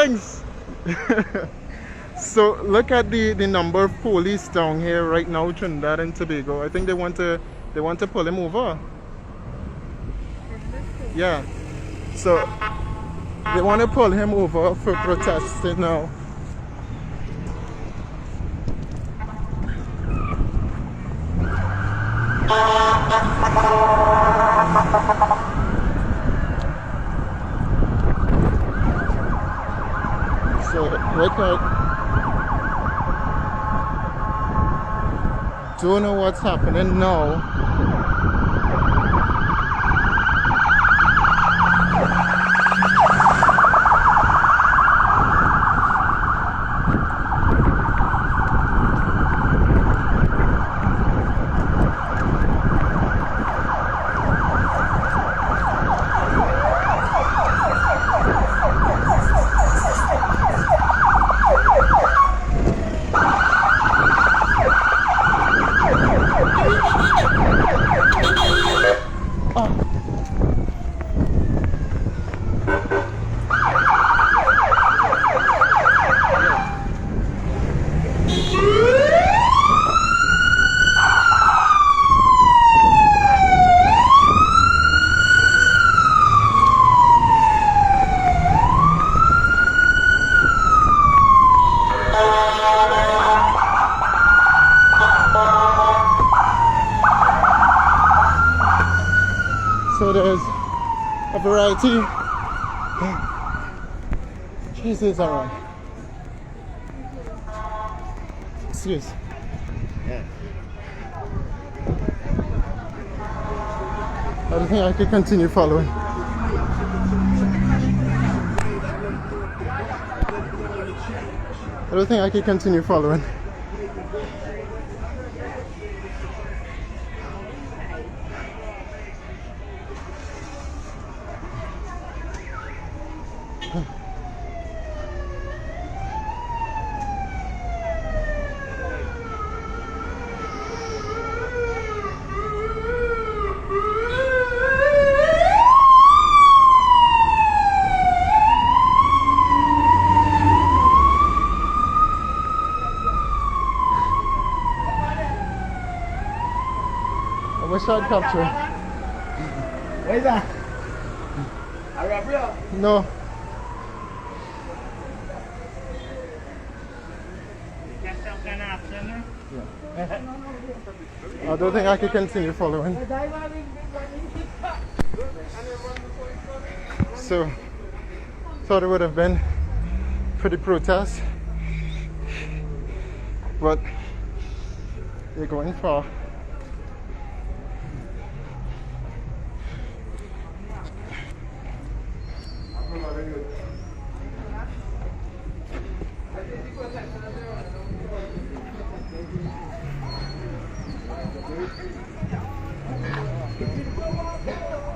things. So look at the number of police down here right now, Trinidad and Tobago. I think they want to pull him over. Yeah. So they want to pull him over for protesting now. So right now, don't know what's happening now. So there's a variety. Jesus, alright. Excuse. Yeah. I don't think I can continue following. I don't think I can continue following. What's that capture? What is that? A robbery? No. I don't think I can continue following. So, thought it would have been for the protest, but they're going far.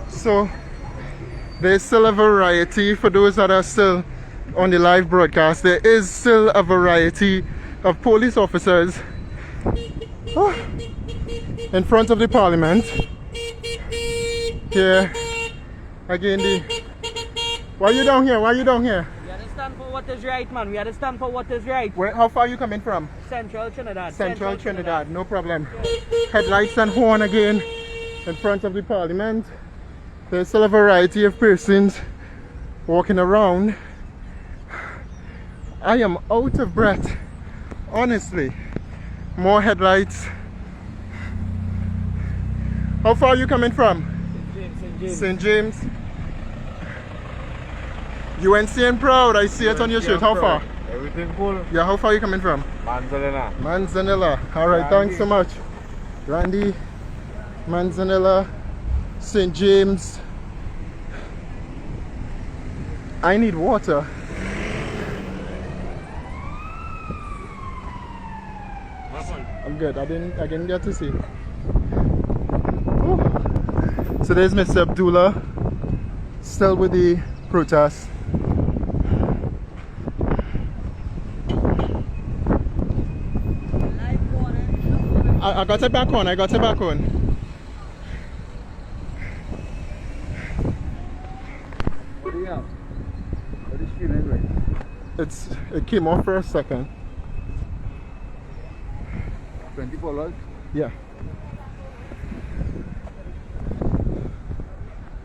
So there's still a variety for those that are still on the live broadcast. There is still a variety of police officers in front of the parliament. Here again, why are you down here? Why are you down here? We had to stand for what is right, man. We had to stand for what is right. How far are you coming from? Central Trinidad. Central Trinidad, no problem. Headlights and horn again in front of the parliament. There's still a variety of persons walking around. I am out of breath, honestly. More headlights. How far are you coming from? St. James. UNC and proud, I see it on your shirt. How far? Everything cool. Yeah, how far are you coming from? Manzanilla. Manzanilla. Alright, thanks so much. Randy, Manzanilla, St. James. I need water. I'm good. I didn't get to see. Ooh. So there's Mr. Abdullah, still with the protest. I got it back on. I got it back on. What do you have? What is she anyway? It came off for a second. $24. Yeah.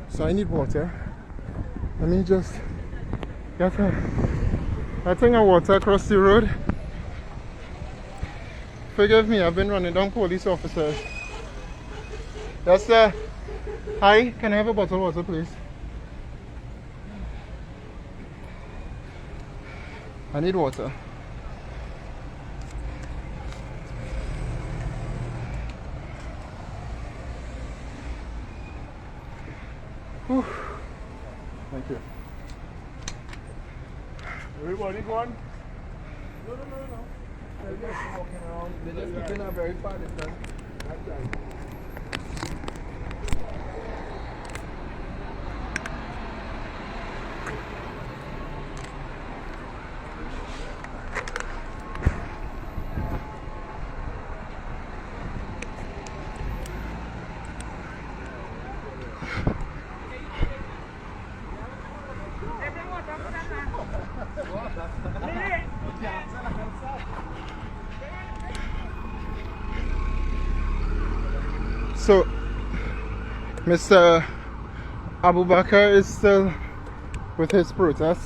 So I need water. Let me just get a thing of water across the road. Forgive me, I've been running down police officers. Yes, sir. Hi, can I have a bottle of water, please? I need water. Whew. Thank you. Everybody gone? No. They're just walking around. They're just keeping a very far distance. That's right. So, Mr. Abubakar is still with his protest.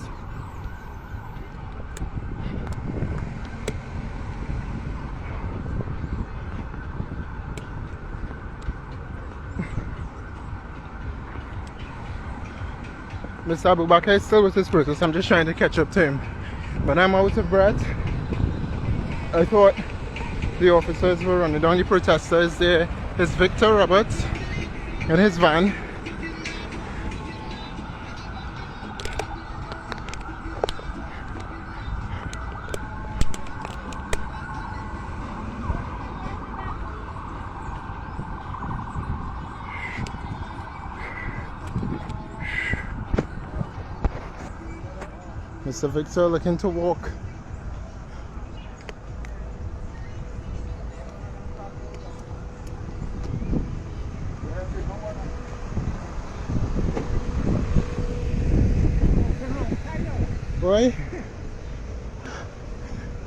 Mr. Abubakar is still with his protest. I'm just trying to catch up to him. But I'm out of breath. I thought the officers were running down the protesters there. There's Victor Roberts in his van. Mr. Victor looking to walk. Boy,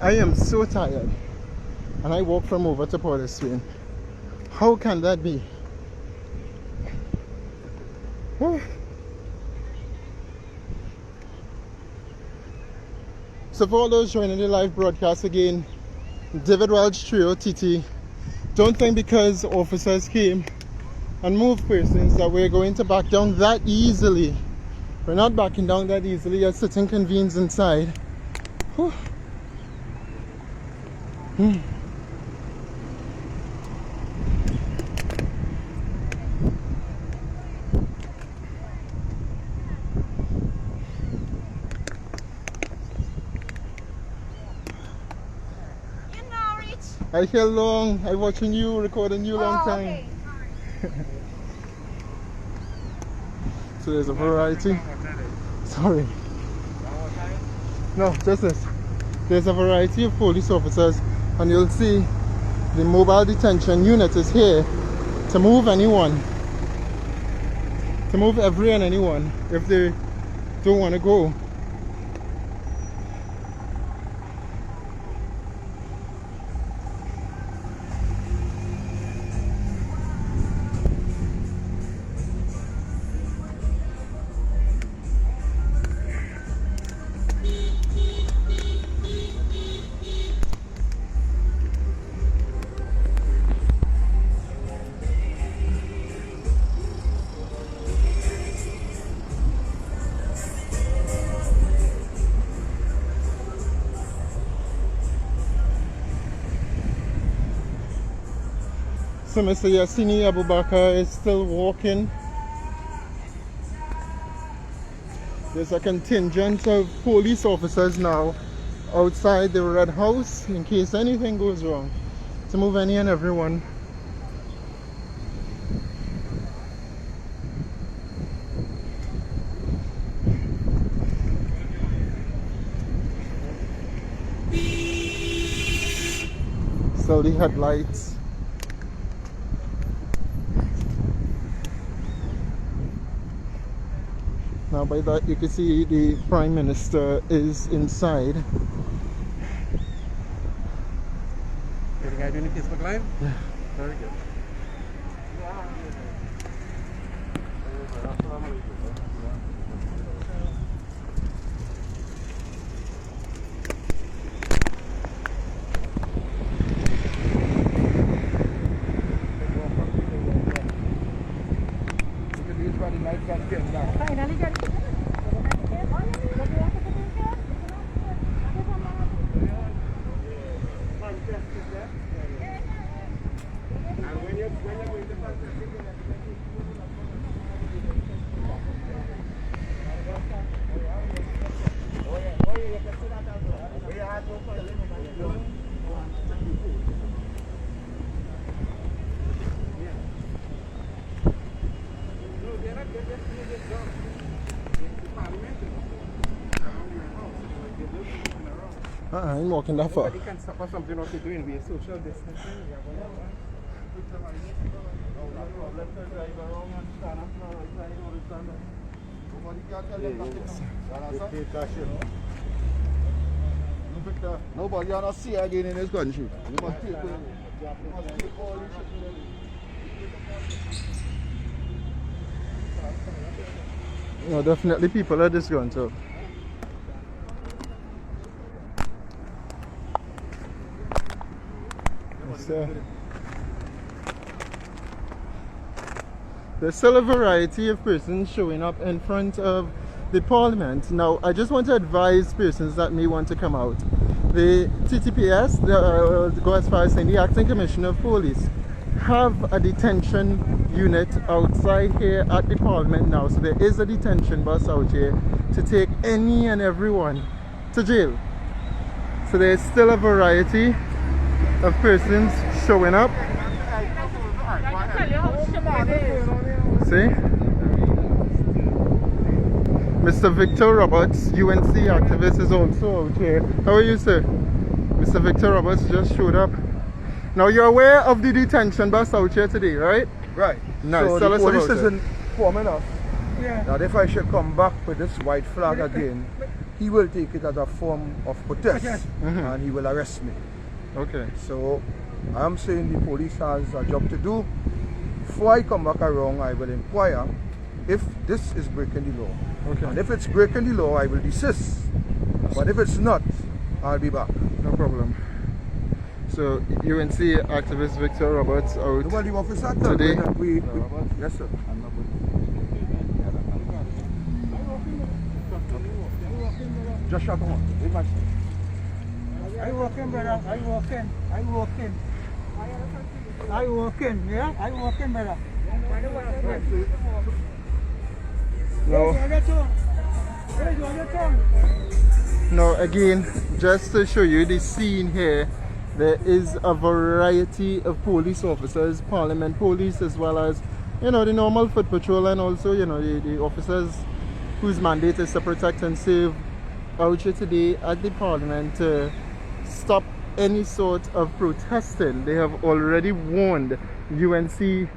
I am so tired, and I walk from over to Port of Spain. How can that be? So for all those joining the live broadcast again, David Welch Trio TT, don't think because officers came and moved persons that we're going to back down that easily. We're not backing down that easily. You're sitting convenes inside. Whew. I hear long. I'm watching you, recording you long time. Okay. So there's a variety. Sorry. No, just this. There's a variety of police officers, and you'll see the mobile detention unit is here to move anyone. To move every and anyone if they don't want to go. So Mr. Yassini Abubakar is still walking. There's a contingent of police officers now outside the Red House in case anything goes wrong, to move any and everyone. Still the headlights. Now by that you can see the Prime Minister is inside. Is the guy doing the Facebook Live? Yeah. Very good. Finally get it. I'm walking that far. You can stop us something what we're doing. We're social distancing. Nobody gonna see again in this country. You must take all this shit. No, definitely people are disgruntled. Yes, sir. There's still a variety of persons showing up in front of the Parliament. Now, I just want to advise persons that may want to come out. The TTPS, go as far as saying the Acting Commissioner of Police, have a detention unit outside here at the Parliament now. So there is a detention bus out here to take any and everyone to jail. So there's still a variety of persons showing up. See? Mr. Victor Roberts, UNC activist, is also out here. How are you, sir? Mr. Victor Roberts just showed up. Now you're aware of the detention bus out here today, right? Right. Nice. So Tell the us police about it. isn't informing us that if I should come back with this white flag again, he will take it as a form of protest and he will arrest me. Okay. So I'm saying the police has a job to do. Before I come back around, I will inquire if this is breaking the law. Okay. And if it's breaking the law, I will desist. But if it's not, I'll be back. No problem. So UNC activist Victor Roberts out Nobody officer today. Yes, sir. Just shut on. I walk in, brother. I walk in. I walk in. I walk in, yeah? I walk in, brother. Now again, just to show you the scene here, there is a variety of police officers, Parliament police, as well as, you know, the normal foot patrol, and also, you know, the officers whose mandate is to protect and serve out here today at the Parliament to stop any sort of protesting. They have already warned UNC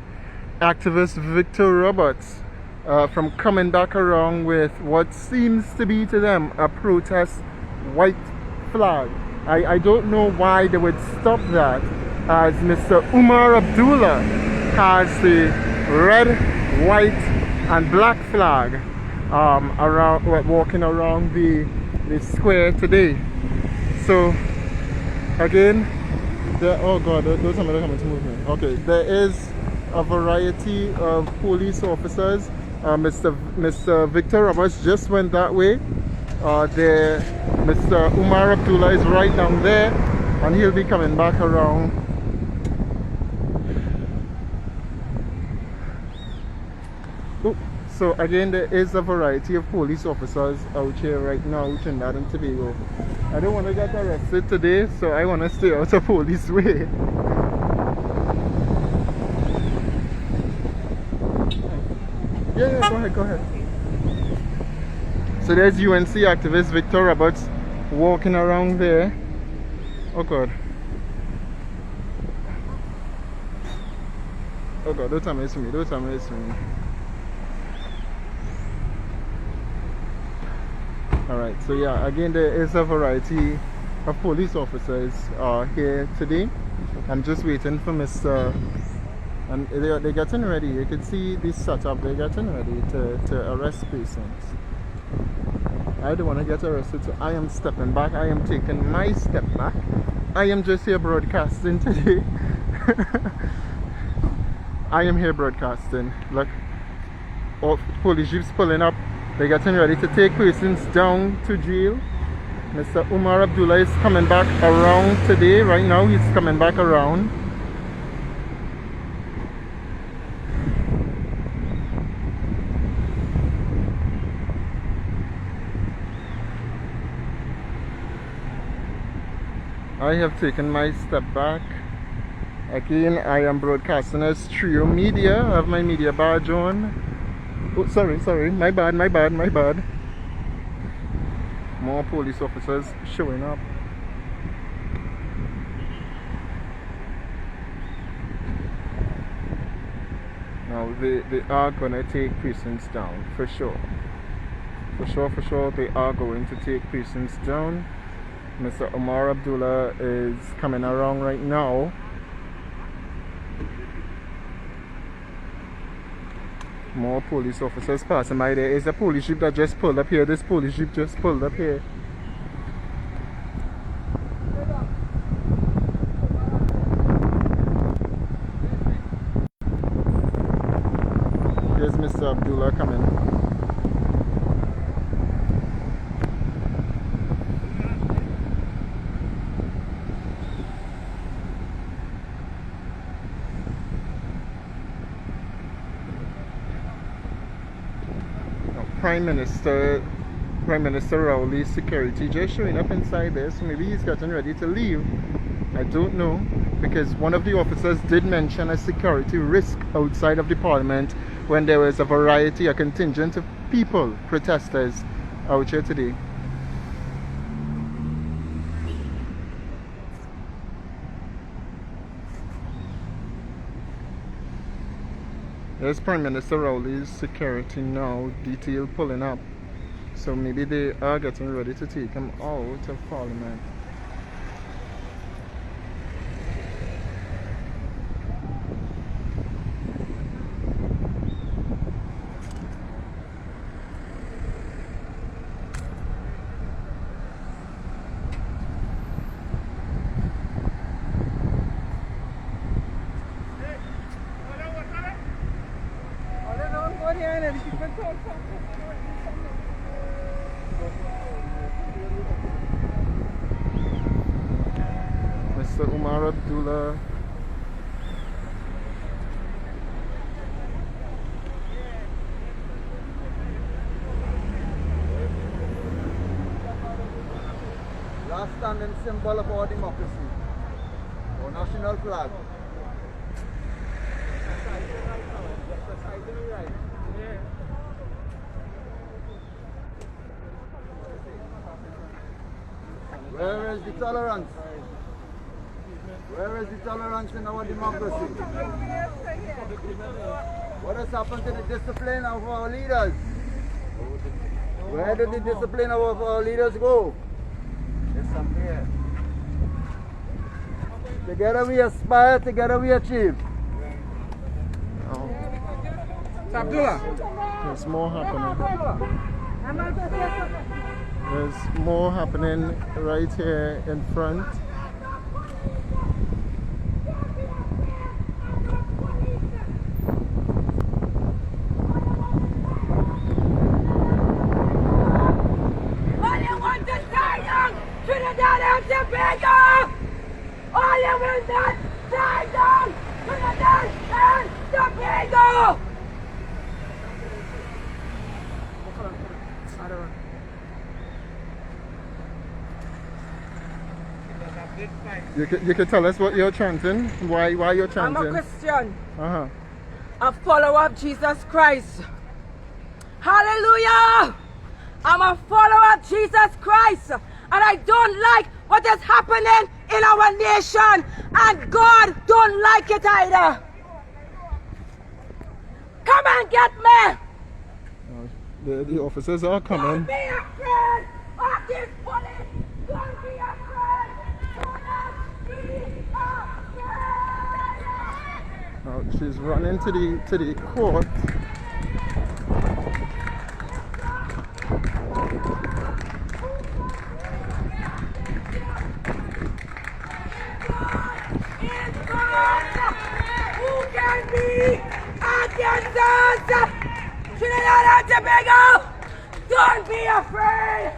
activist Victor Roberts from coming back around with what seems to be to them a protest white flag. I don't know why they would stop that, as Mr. Umar Abdullah has the red, white and black flag around, walking around the square today. So again, oh god, those are not coming to move me. Okay, there is a variety of police officers. Mr. Victor Roberts just went that way. There, Mr. Umar Abdullah is right down there, and he'll be coming back around. Ooh. So again, there is a variety of police officers out here right now, Trinidad and Tobago. I don't want to get arrested today, so I want to stay out of police way. Yeah, go ahead. So there's UNC activist Victor Roberts walking around there. Oh god. Oh god, don't tell me it's me, don't tell me it's me. Alright, so yeah, again, there is a variety of police officers here today. I'm just waiting for Mr. And they're getting ready. You can see this setup. They're getting ready to arrest persons. I don't want to get arrested, so I am stepping back. I am taking my step back. I am just here broadcasting today. I am here broadcasting. Look, all police jeeps pulling up. They're getting ready to take persons down to jail. Mr. Umar Abdullah is coming back around today. Right now, he's coming back around. I have taken my step back. Again, I am broadcasting as Trio Media. I have my media badge on. Oh, sorry, my bad. More police officers showing up. Now they are gonna take persons down for sure. For sure, they are going to take persons down. Mr. Umar Abdullah is coming around right now. More police officers passing by. There is a police jeep that just pulled up here. This police jeep just pulled up here. Here's Mr. Abdullah coming. Prime Minister Rowley's security just showing up inside there, so maybe he's getting ready to leave. I don't know, because one of the officers did mention a security risk outside of the parliament when there was a contingent of people, protesters, out here today. There's Prime Minister Rowley's security now, detail pulling up. So maybe they are getting ready to take him out of Parliament. Mr. Umar Abdullah. Last standing symbol of our democracy, our national flag. Where is the tolerance? Where is the tolerance in our democracy? What has happened to the discipline of our leaders? Where did the discipline of our leaders go? Disappear. Together we aspire, together we achieve. Abdullah. There's more happening. There's more happening right here in front. All you want is die young, Trinidad and Tobago! All you will not die young, Trinidad and Tobago! You can tell us what you're chanting, why you're chanting. I'm a Christian, Uh-huh. a follower of Jesus Christ. Hallelujah! I'm a follower of Jesus Christ, and I don't like what is happening in our nation, and God don't like it either. Come and get me! The officers are coming. Don't be afraid! of this police. Don't be afraid. Do not be afraid. Now she's running to the court. Who can be against us? Trinidad and Tobago, don't be afraid.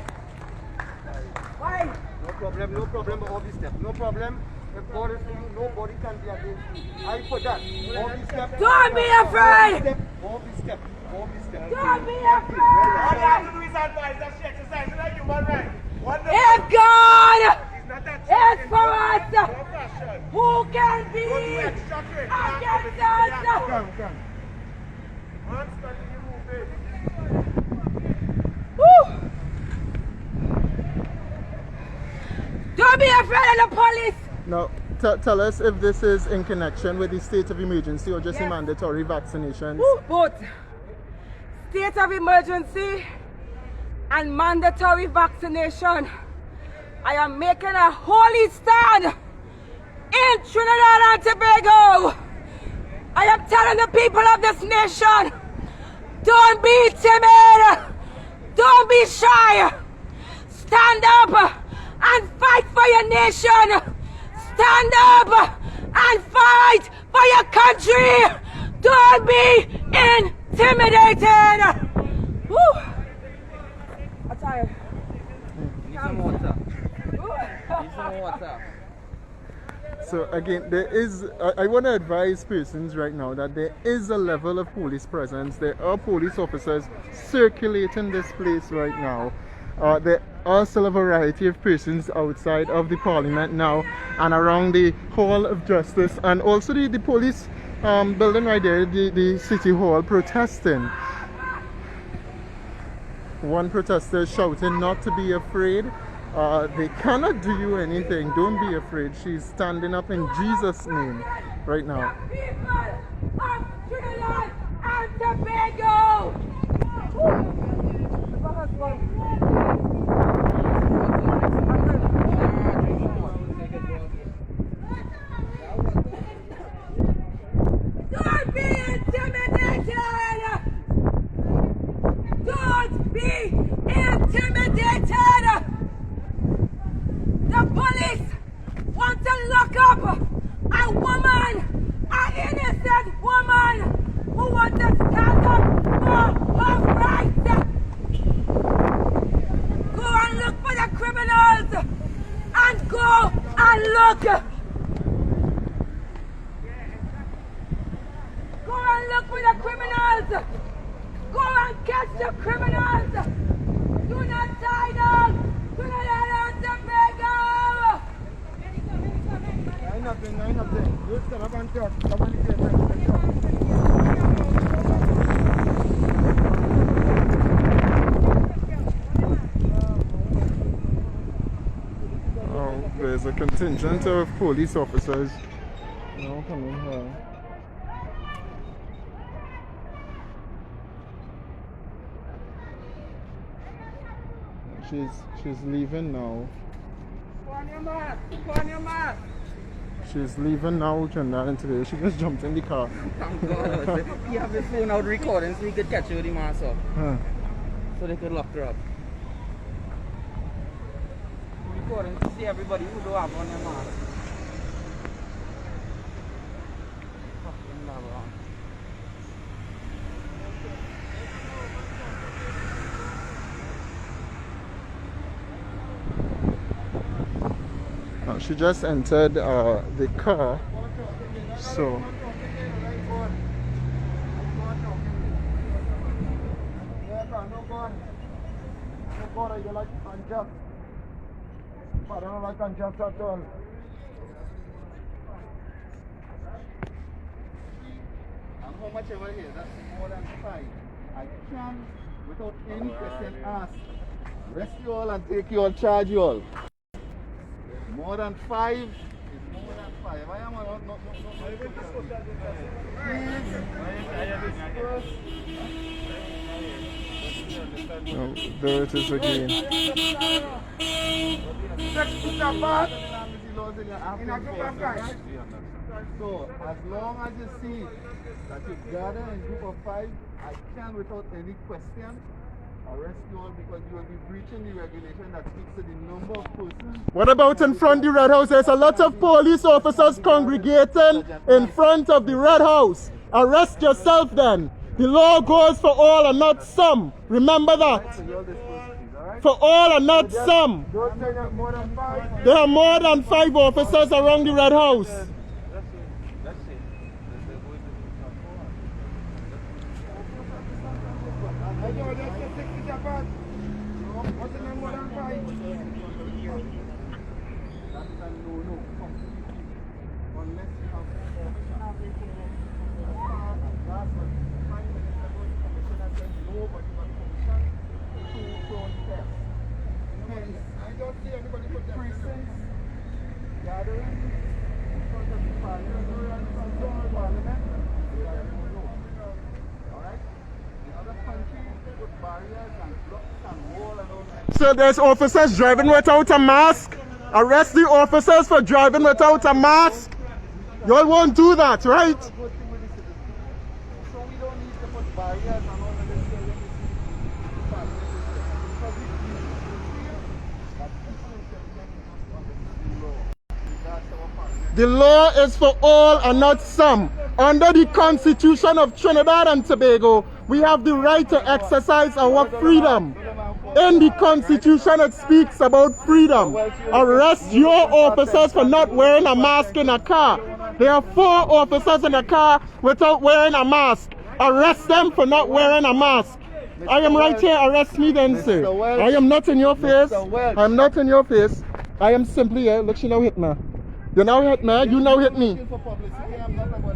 Why? No problem, all these steps. No problem. If God is for you, nobody can be against you. I for that. All these steps. Don't be afraid. All these steps. Don't be All afraid. you have to do is advise that she exercises like human right. If God It's not that is for us, no fashion. who can be Don't do extra trade. against us? Come. Man, study you moving. Woo. Don't be afraid of the police. Now tell us if this is in connection with the state of emergency or just a Yes. mandatory vaccination. Woo. Both state of emergency and mandatory vaccination. I am making a holy stand in Trinidad and Tobago. I am telling the people of this nation, don't be timid, don't be shy. Stand up and fight for your nation. Stand up and fight for your country. Don't be intimidated. Woo. I'm tired. Need some water. Woo. Need some water. So again, there is, I want to advise persons right now that there is a level of police presence. There are police officers circulating this place right now. There are still a variety of persons outside of the parliament now and around the Hall of Justice, and also the police building right there, the city hall, protesting. One protester shouting not to be afraid. They cannot do you anything. Don't be afraid. She's standing up in Jesus' name right now. People of Trinidad and Tobago. Don't be intimidated. Don't be intimidated. The police want to lock up a woman, an innocent woman who wants to stand up for her rights. Go and look for the criminals and go and look. Go and look for the criminals. Go and catch the criminals. Do not tie down. Trinidad and Tobago. Nothing. Just come up and talk. Come on, There's a contingent of police officers now coming here. She's leaving now. Go on your mat. She's leaving now, Trinidad and Tobago. She just jumped in the car. Thank God. You have your phone out recording so you could catch her with the mask off. Huh. So they could lock her up. Recording to see everybody who don't have on their mask. Fucking lava. She just entered the car, so I don't like unjust. I don't like unjust at all. And how much ever here? That's more than 5. I can, without any question asked, arrest you all and take you all, charge you all. More than 5 is more than 5. I am not. Please. Oh, there it is again. So, as long as you see that you gather in a group of 5, I can, without any question, arrest you all because you will be breaching the regulation that speaks to the number of persons. What about in front of the Red House? There's a lot of police officers congregating in front of the Red House. Arrest yourself then. The law goes for all and not some. Remember that. For all and not some. Don't turn up more than 5. There are more than 5 officers around the Red House. So there's officers driving without a mask. Arrest the officers for driving without a mask. Y'all won't do that, right? So we don't need to put barriers and all of this here when we see The law is for all and not some. Under the Constitution of Trinidad and Tobago, we have the right to exercise our freedom. In the Constitution, it speaks about freedom. Arrest your officers for not wearing a mask in a car. There are 4 officers in a car without wearing a mask. Arrest them for not wearing a mask. I am right here. Arrest me then, sir. I am not in your face. I am not in your face. I am simply here. Look, she now hit me. You now hit me. You now hit me.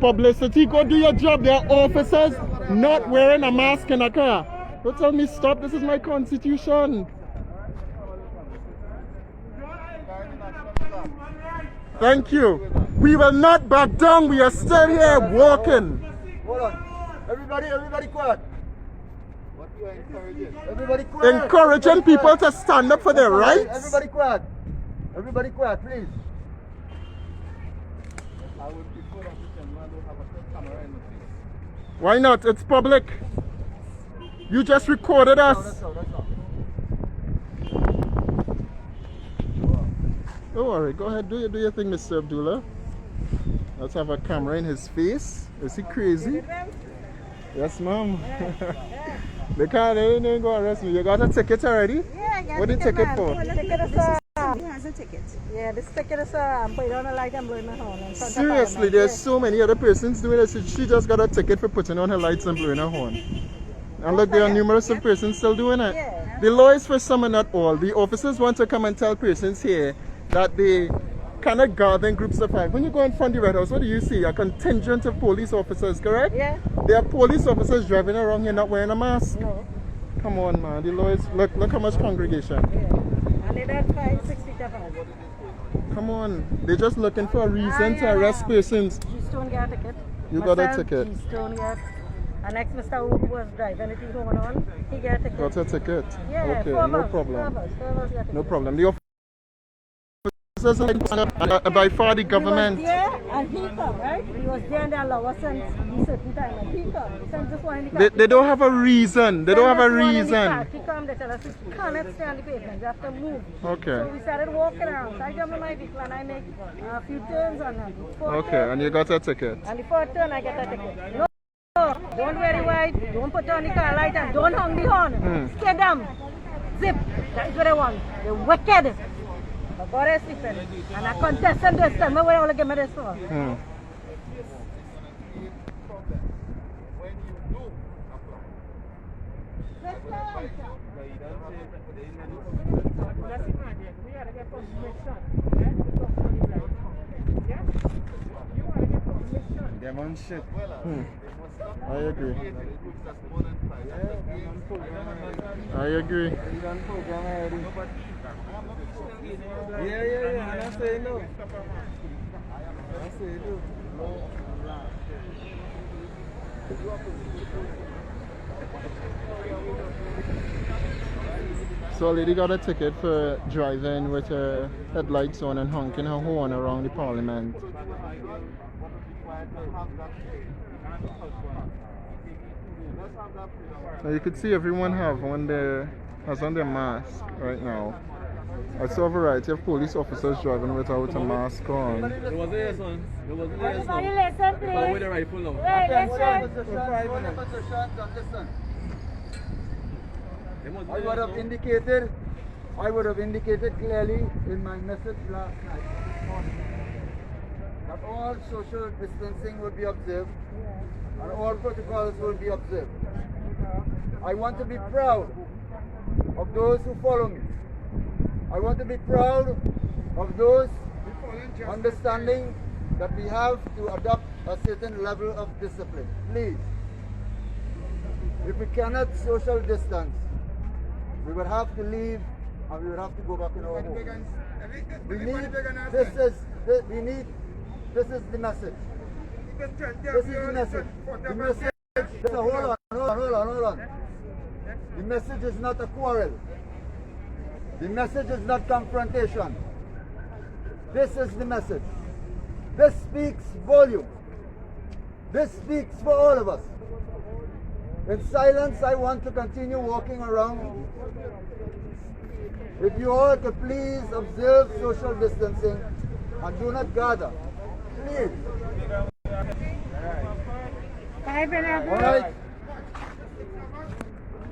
Publicity. Go do your job. There are officers not wearing a mask in a car. Don't tell me stop. This is my constitution. Thank you. We will not back down. We are still here walking. Hold on. Everybody quiet. what you are encouraging. Everybody quiet. Encouraging people to stand up for their rights. Everybody quiet. Everybody quiet, please. I would prefer that this gentleman don't have a camera in the face. Why not? It's public. You just recorded us. Don't worry. Go ahead. Do your thing, Mr. Abdullah. Let's have a camera in his face. Is he crazy? Yes, ma'am. They didn't go arrest me. You got a ticket already? Yeah, I got What the ticket for? The ticket is he has a ticket. Yeah, this ticket is put it on a light and blowing my horn. In front of Seriously, Parliament. there's so many other persons doing this. She just got a ticket for putting on her lights and blowing her horn. And look, there are numerous of persons still doing it. Yeah. The law is for some and not all. The officers want to come and tell persons here that they cannot gather in groups of 5. When you go in front of the Red House, what do you see? A contingent of police officers, correct? Yeah. There are police officers driving around here not wearing a mask. No. Come on, man. The law is... Look how much congregation. Yeah. And they don't 5-6 feet apart. Come on. They're just looking for a reason to arrest persons. G-Stone got a ticket. You got a Myself, ticket. G-Stone got. And next Mr. Who was driving it going on, he got a ticket. Got a ticket? Yeah, Okay, 4 no months, problem. 4 months got a No ticket. problem. The officers by far the government. He was there and he come, right? He was there and they allow us since a certain time and he come. He sent just one in the car. They don't have a reason. They don't have a reason. He come, they tell us we cannot stay on the pavement, we have to move. Okay. So we started walking around. So I jump in my vehicle and I make a few turns on them. Okay, and you got a ticket. And the 4th turn I get a ticket. No, don't very wide, don't put on the car light and don't hung the horn. Scare them. Zip. That is what I want. They're wicked. But God is different. And I contestant this time. Where will I give me this for? Them on shit. I agree. I agree. Yeah. I say no. I say no. So a lady got a ticket for driving with her headlights on and honking her horn around the parliament. So you could see everyone has on their mask right now. I saw a variety of police officers driving without a mask on. There was a lesson. There was a lesson. Everybody listen, But with please. the rifle now. Wait, listen. I would have indicated clearly in my message last night that all social distancing will be observed and all protocols will be observed. I want to be proud of those who follow me. I want to be proud of those understanding that we have to adopt a certain level of discipline. Please, if we cannot social distance, we will have to leave and we will have to go back in our homes. This is the message. This is the message. The message. So hold on. The message is not a quarrel. The message is not confrontation. This is the message. This speaks volume. This speaks for all of us. In silence, I want to continue walking around. If you all could please observe social distancing and do not gather. Please. Bye, Bernard. All right.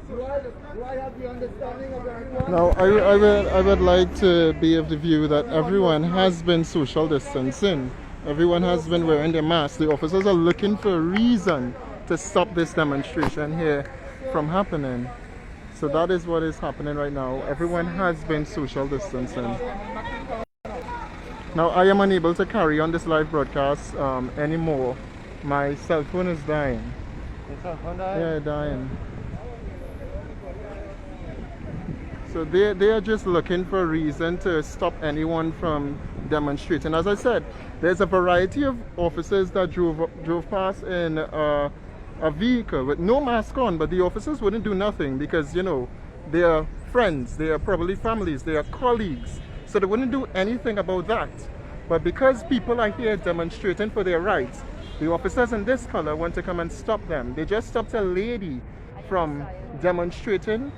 Do I have the understanding of everyone? Now, I would like to be of the view that everyone has been social distancing. Everyone has been wearing their masks. The officers are looking for a reason to stop this demonstration here from happening. So that is what is happening right now. Everyone has been social distancing. Now, I am unable to carry on this live broadcast anymore. My cell phone is dying. Your cell phone died? Yeah, dying. So they are just looking for a reason to stop anyone from demonstrating. As I said, there's a variety of officers that drove past in a vehicle with no mask on, but the officers wouldn't do nothing because, you know, they are friends, they are probably families, they are colleagues, so they wouldn't do anything about that. But because people are here demonstrating for their rights, the officers in this color want to come and stop them. They just stopped a lady from demonstrating.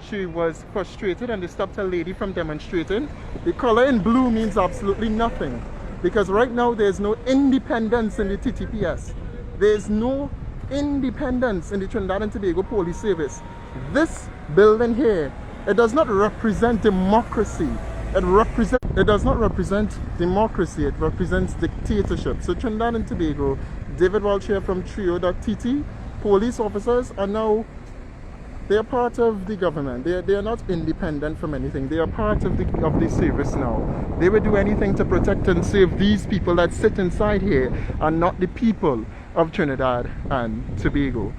She was frustrated and they stopped a lady from demonstrating. The color in blue means absolutely nothing because right now there's no independence in the TTPS. There's no independence in the Trinidad and Tobago Police Service. This building here, it does not represent democracy. It does not represent democracy, it represents dictatorship. So Trinidad and Tobago, David Walsh here from Trio.tt, police officers are now, they are part of the government. They are not independent from anything. They are part of the service now. They would do anything to protect and save these people that sit inside here and not the people of Trinidad and Tobago.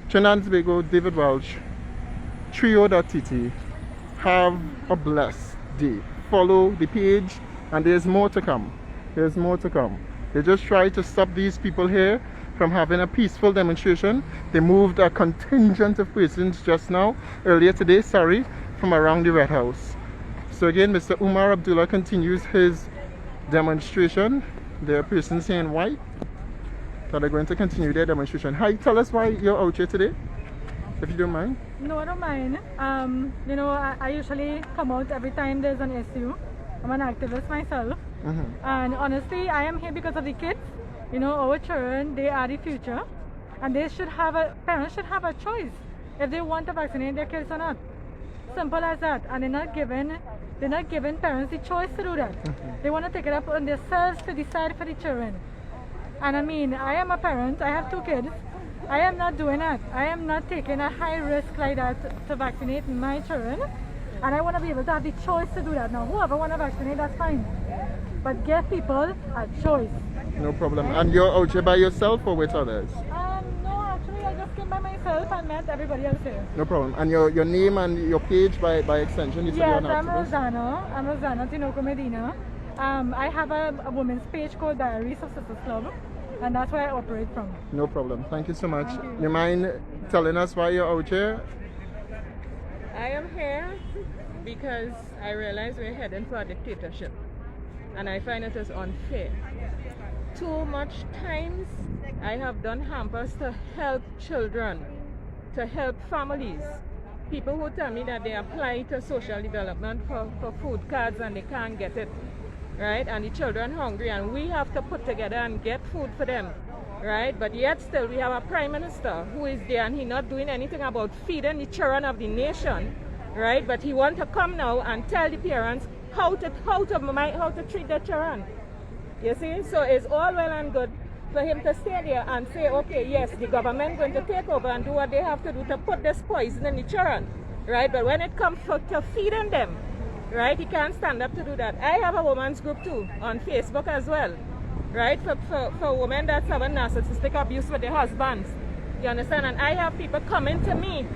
Trinidad and Tobago, David Welch, Trio.tt. Have a blessed day. Follow the page and there's more to come. There's more to come. They just try to stop these people here from having a peaceful demonstration. They moved a contingent of persons just now, earlier today, from around the Red House. So again, Mr. Umar Abdullah continues his demonstration. There are persons here in white that are going to continue their demonstration. Hi, tell us why you're out here today, if you don't mind. No, I don't mind. You know, I usually come out every time there's an issue. I'm an activist myself. And honestly, I am here because of the kids. You know, our children, they are the future. And they should have parents should have a choice if they want to vaccinate their kids or not. Simple as that. And they're not giving parents the choice to do that. They want to take it up on themselves to decide for the children. And I mean, I am a parent, I have 2 kids. I am not doing that. I am not taking a high risk like that to vaccinate my children. And I want to be able to have the choice to do that. Now, whoever want to vaccinate, that's fine. But give people a choice. No problem. And you're out here by yourself or with others? No, actually, I just came by myself and met everybody else here. No problem. And your name and your page by extension? You said you're Yes, an I'm activist? Rosanna. I'm Rosanna Tinoco Medina. I have a women's page called Diaries of Sisters Club. And that's where I operate from. No problem. Thank you so much. Thank you. You mind telling us why you're out here? I am here because I realize we're heading for a dictatorship, and I find it is unfair. Too much times I have done hampers to help children, to help families. People who tell me that they apply to social development for food cards and they can't get it, right? And the children hungry, and we have to put together and get food for them, right? But yet still we have a prime minister who is there and he not doing anything about feeding the children of the nation, right? But he want to come now and tell the parents how to treat their children. You see, so it's all well and good for him to stay there and say, okay, yes, the government going to take over and do what they have to do to put this poison in the children, right? But when it comes to feeding them, right, he can't stand up to do that. I have a women's group too on Facebook as well, right, for women that have a narcissistic abuse with their husbands. You understand? And I have people coming to me,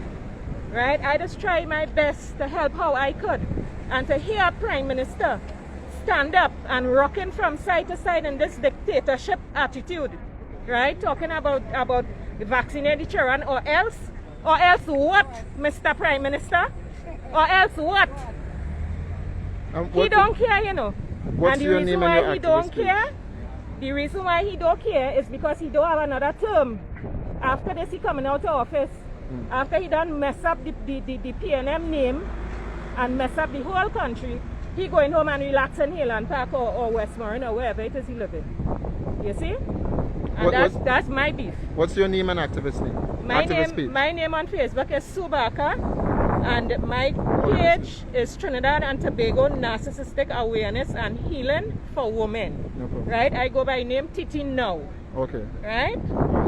right? I just try my best to help how I could, and to hear Prime Minister stand up and rocking from side to side in this dictatorship attitude, right? Talking about vaccinating the children, or else what, Mr. Prime Minister? Or else what? He don't care, you know. What's and the your reason name why and your he don't activist care, the reason why he don't care is because he don't have another term. After this, he coming out of office. After he done mess up the PNM name and mess up the whole country, he going home and relax in Highland Park or Westmoreland or wherever it is he living. You see? And that's my beef. What's your name and activist name? My name on Facebook is Subaka, and my page is Trinidad and Tobago Narcissistic Awareness and Healing for Women. No problem. Right? I go by name Titi now. Okay. Right?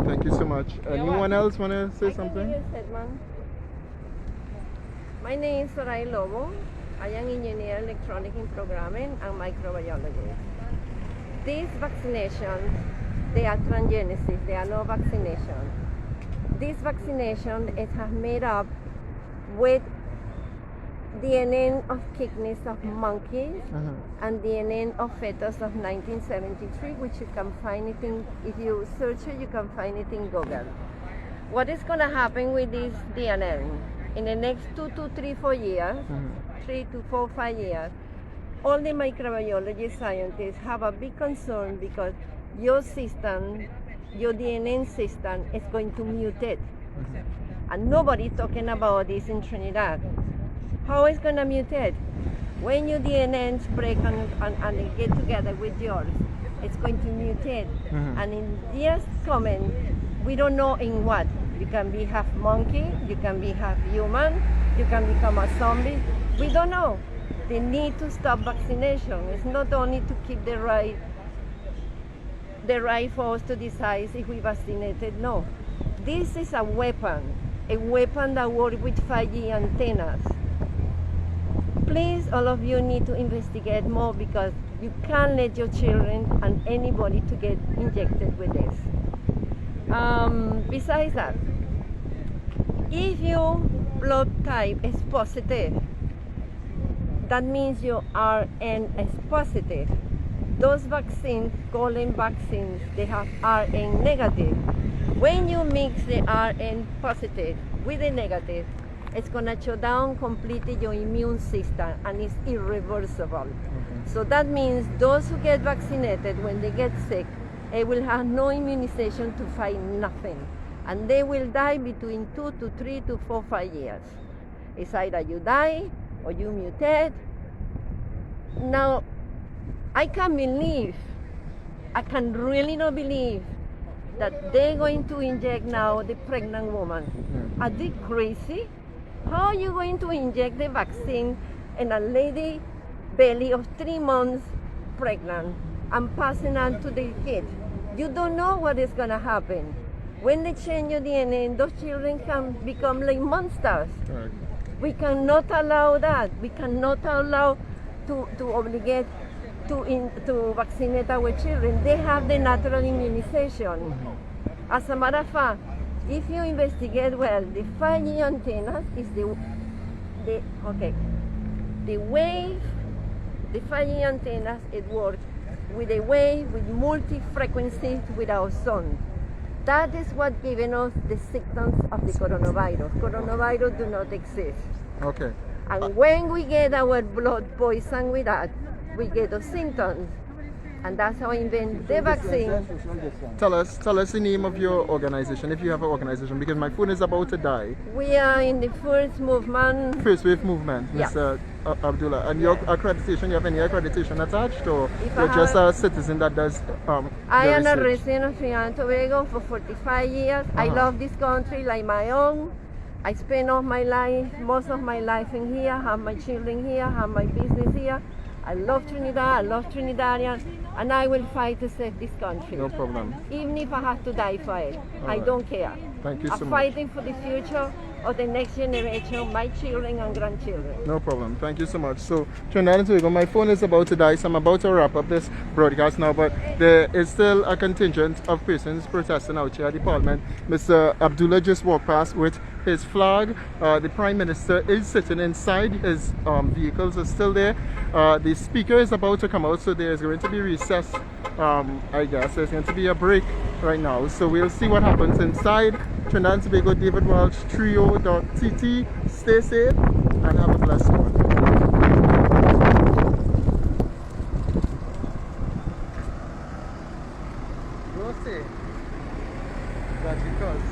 Thank you so much. Anyone else want to say something? My name is Soray Lobo. I am engineer electronic in programming and microbiology. These vaccinations, they are transgenesis, they are no vaccination. This vaccination is made up with DNA of kidneys of monkeys and DNA of fetus of 1973, which you can find it in, if you search it, you can find it in Google. What is going to happen with this DNA? In the next 2 to 3, 4 years, 3 to 4, 5 years, all the microbiology scientists have a big concern because your system, your DNA system is going to mutate. And nobody's talking about this in Trinidad. How is going to mutate? When your DNA break and they get together with yours, it's going to mutate. And in years coming, we don't know in what. You can be half monkey, you can be half human, you can become a zombie. We don't know. They need to stop vaccination. It's not only to keep the right for us to decide if we vaccinated. No. This is a weapon that works with 5G antennas. Please, all of you need to investigate more because you can't let your children and anybody to get injected with this. Besides that, if your blood type is positive, that means your RN is positive. Those vaccines, calling vaccines, they have RN negative. When you mix the RN positive with the negative, it's going to shut down completely your immune system and it's irreversible. So that means those who get vaccinated, when they get sick, they will have no immunization to fight nothing. And they will die between 2 to 3 to 4, 5 years. It's either you die or you mutate. Now, I can really not believe that they're going to inject now the pregnant woman. Are they crazy? How are you going to inject the vaccine in a lady belly of 3 months pregnant and passing on to the kid? You don't know what is going to happen. When they change your DNA, those children can become like monsters. Right. We cannot allow that. We cannot allow to obligate to vaccinate our children. They have the natural immunization. As a matter of fact, if you investigate well, the 5G antennas is the way the 5G antennas, it works with a wave, with multi-frequencies with our sun. That is what giving us the symptoms of the coronavirus. Coronavirus do not exist. Okay. And when we get our blood poison with that, we get those symptoms. And that's how I invent the vaccine. Tell us the name of your organization, if you have an organization, because my phone is about to die. We are in the first movement. First wave movement, Yeah. Mr. Abdullah. And your accreditation, you have any accreditation attached, or If you're I just have- a citizen that does I the am a research? resident of Trinidad and Tobago for 45 years. I love this country like my own. I spend all my life, most of my life in here, have my children here, have my business here. I love Trinidad, I love Trinidadians, and I will fight to save this country. No problem. Even if I have to die for it. I right. don't care. Thank you I'm so much. fighting for the future of the next generation, my children and grandchildren. No problem. Thank you so much. So, Trinidad and Tobago, my phone is about to die, so I'm about to wrap up this broadcast now, but there is still a contingent of persons protesting out here at the Parliament. Mr. Abdullah just walked past with his flag. The Prime Minister is sitting inside. His vehicles are still there. The Speaker is about to come out, so there is going to be recess. I guess there's going to be a break right now. So we'll see what happens inside. Trinidad and Tobago, David Walsh, Trio.tt. Stay safe and have a blessed one. Don't say that because